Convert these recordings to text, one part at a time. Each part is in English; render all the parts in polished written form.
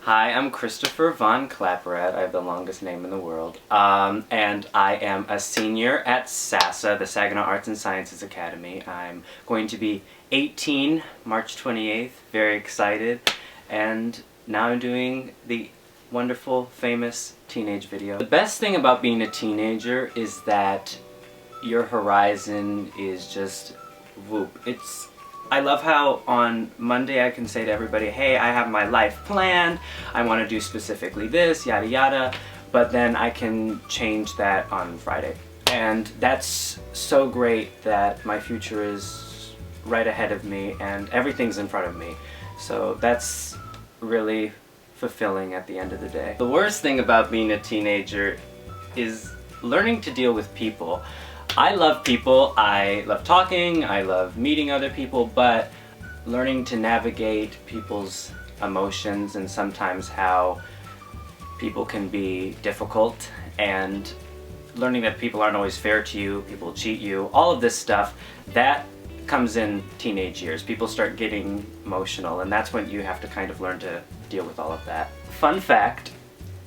Hi, I'm Christopher Von Clapperat. I have the longest name in the world. And I am a senior at SASA, the Saginaw Arts and Sciences Academy. I'm going to be 18 March 28th. Very excited. And now I'm doing the wonderful, famous teenage video. The best thing about being a teenager is that your horizon is just whoop. I love how on Monday I can say to everybody, hey, I have my life planned, I want to do specifically this, yada yada, but then I can change that on Friday. And that's so great that my future is right ahead of me and everything's in front of me. So that's really fulfilling at the end of the day. The worst thing about being a teenager is learning to deal with people. I love people, I love talking, I love meeting other people, but learning to navigate people's emotions and sometimes how people can be difficult, and learning that people aren't always fair to you, people cheat you, all of this stuff, that comes in teenage years. People start getting emotional, and that's when you have to kind of learn to deal with all of that. Fun fact,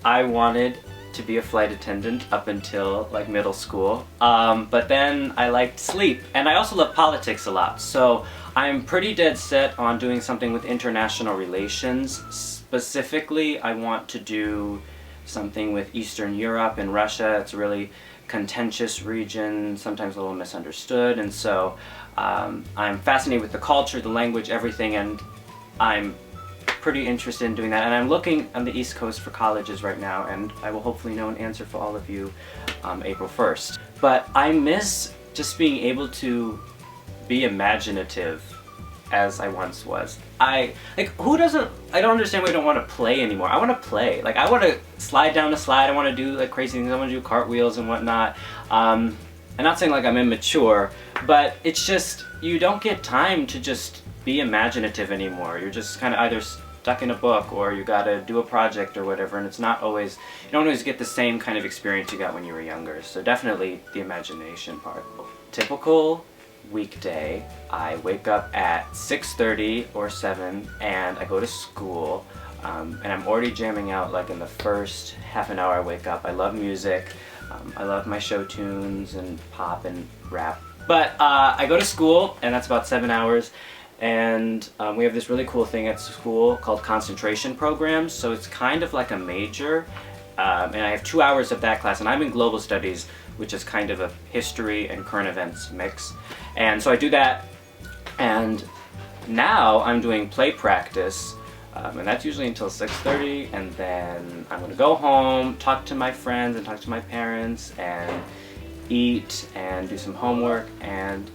I wanted to be a flight attendant up until like middle school, but then I liked sleep, and I also love politics a lot, so I'm pretty dead set on doing something with international relations. Specifically, I want to do something with Eastern Europe and Russia. It's a really contentious region, sometimes a little misunderstood, and so I'm fascinated with the culture, the language, everything, and I'm pretty interested in doing that, and I'm looking on the East Coast for colleges right now, and I will hopefully know an answer for all of you April 1st. But I miss just being able to be imaginative as I once was. I don't understand why I don't want to play anymore. I want to play. Like, I want to slide down a slide, I want to do like crazy things, I want to do cartwheels and whatnot. I'm not saying like I'm immature, but it's just, you don't get time to just be imaginative anymore. You're just kind of either stuck in a book or you gotta do a project or whatever, and it's not always, you don't always get the same kind of experience you got when you were younger. So definitely the imagination part. Typical weekday, I wake up at 6:30 or 7 and I go to school, and I'm already jamming out like in the first half an hour I wake up. I love music, I love my show tunes and pop and rap. But I go to school, and that's about 7 hours. And we have this really cool thing at school called concentration programs, so it's kind of like a major, and I have 2 hours of that class, and I'm in global studies, which is kind of a history and current events mix. And so I do that, and now I'm doing play practice, and that's usually until 6:30, and then I'm going to go home, talk to my friends and talk to my parents, and eat and do some homework, and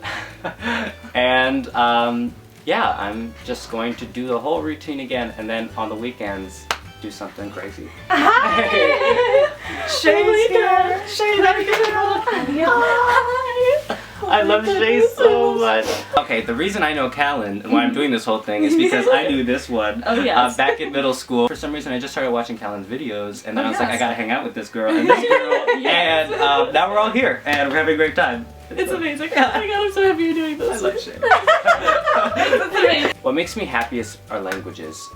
yeah, I'm just going to do the whole routine again, and then on the weekends do something crazy. Hi! Shea's here! Shea, hi! I love Shea so much. Okay, the reason I know Callan and why I'm doing this whole thing is because I knew this one back in middle school. For some reason I just started watching Callan's videos, and then I was like, I gotta hang out with this girl and this girl, and now we're all here and we're having a great time. It's amazing. Oh my god, I'm so happy you're doing this. I love Shea. What makes me happiest are languages.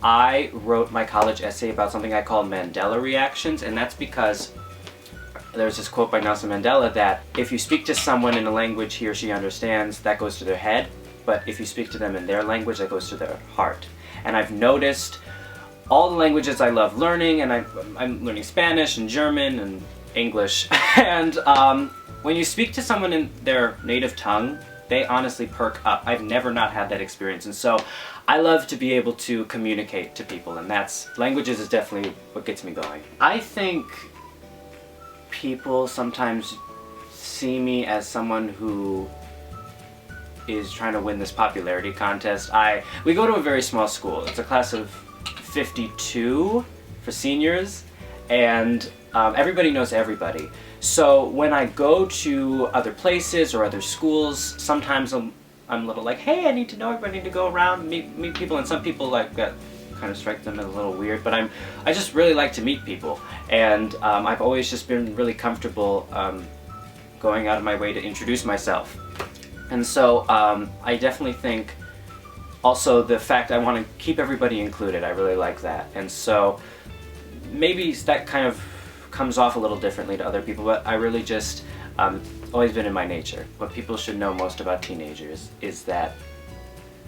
I wrote my college essay about something I call Mandela reactions, and that's because there's this quote by Nelson Mandela that if you speak to someone in a language he or she understands, that goes to their head, but if you speak to them in their language, that goes to their heart. And I've noticed all the languages I love learning, and I'm learning Spanish and German and English, and when you speak to someone in their native tongue, they honestly perk up. I've never not had that experience, and so I love to be able to communicate to people, and languages is definitely what gets me going. I think people sometimes see me as someone who is trying to win this popularity contest. We go to a very small school. It's a class of 52 for seniors, and everybody knows everybody. So when I go to other places or other schools, sometimes I'm a little like, hey, I need to know everybody, I need to go around, meet people, and some people like that kind of strike them as a little weird, but I just really like to meet people, and I've always just been really comfortable going out of my way to introduce myself. And so I definitely think also the fact I want to keep everybody included. I really like that. And so maybe that kind of comes off a little differently to other people, but I really just, always been in my nature. What people should know most about teenagers is that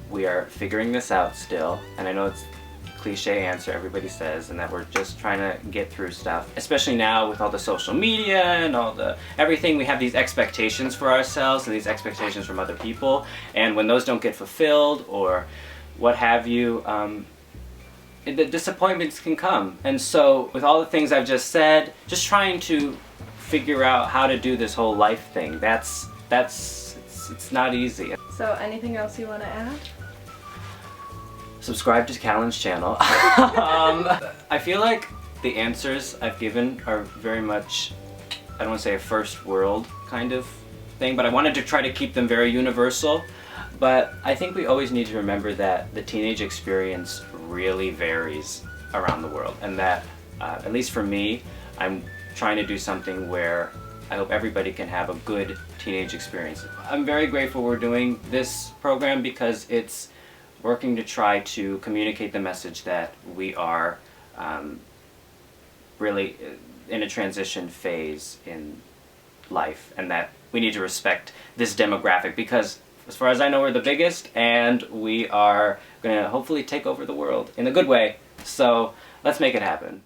we are figuring this out still, and I know it's a cliche answer everybody says, and that we're just trying to get through stuff. Especially now with all the social media and all the everything, we have these expectations for ourselves and these expectations from other people, and when those don't get fulfilled or what have you, the disappointments can come. And so with all the things I've just said, just trying to figure out how to do this whole life thing, it's not easy. So anything else you want to add? Subscribe to Callan's channel. I feel like the answers I've given are very much, I don't want to say a first world kind of thing, but I wanted to try to keep them very universal. But I think we always need to remember that the teenage experience really varies around the world, and that, at least for me, I'm trying to do something where I hope everybody can have a good teenage experience. I'm very grateful we're doing this program because it's working to try to communicate the message that we are really in a transition phase in life, and that we need to respect this demographic because, as far as I know, we're the biggest, and we are going to hopefully take over the world in a good way. So let's make it happen.